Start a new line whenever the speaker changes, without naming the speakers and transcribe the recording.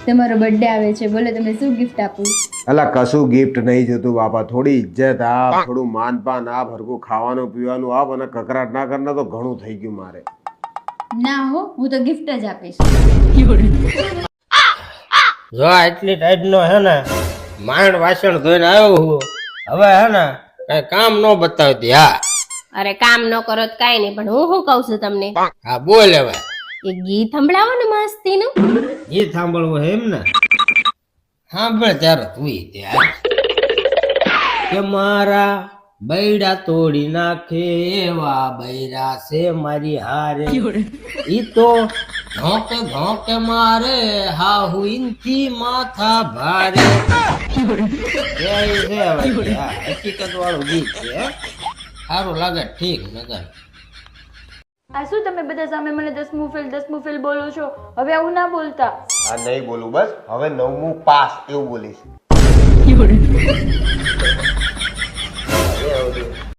તમારો બર્થડે આવે છે, બોલો તમે શું ગિફ્ટ આપો?
અલા કશું ગિફ્ટ નહીં જોતું બાપા, થોડી ઇજ્જત આપ, થોડું માનપાન આપ, હરખું ખાવાનું પીવાનું આપ અને કકરાટ ના કરના તો ઘણું થઈ ગયું મારે.
ના હો, હું તો ગિફ્ટ જ આપીશ.
જો આટલી ટાઈટ નો હે ને માંડ વાસણ ધોઈને આવ્યો હું, હવે હે ને કઈ કામ નો બતાવતી. હા
અરે કામ ન કરો તો કાઈ નહીં, પણ હું શું કહું છું તમને,
હા બોલ હવે.
એક ગીત સંભળાવો ને મસ્તીનું.
ગીત સાંભળવું હે એમ ને? સાંભળ ત્યારે તું ત્યાં કે મારા બૈડા તોડી નાખે એવા બૈરા છે મારી હારે, ઈ તો ધોકે ધોકે મારે હાહુ ઇનથી માથા ભારે. હકીકત વાળું ગીત છે, સારું લાગે. ઠીક નગર
આ શું તમે બધા સામે મને 10મું ફેલ બોલો છો? હવે આવું ના બોલતા.
આ નહીં બોલું, બસ હવે 9મું પાસ એવું બોલીશ.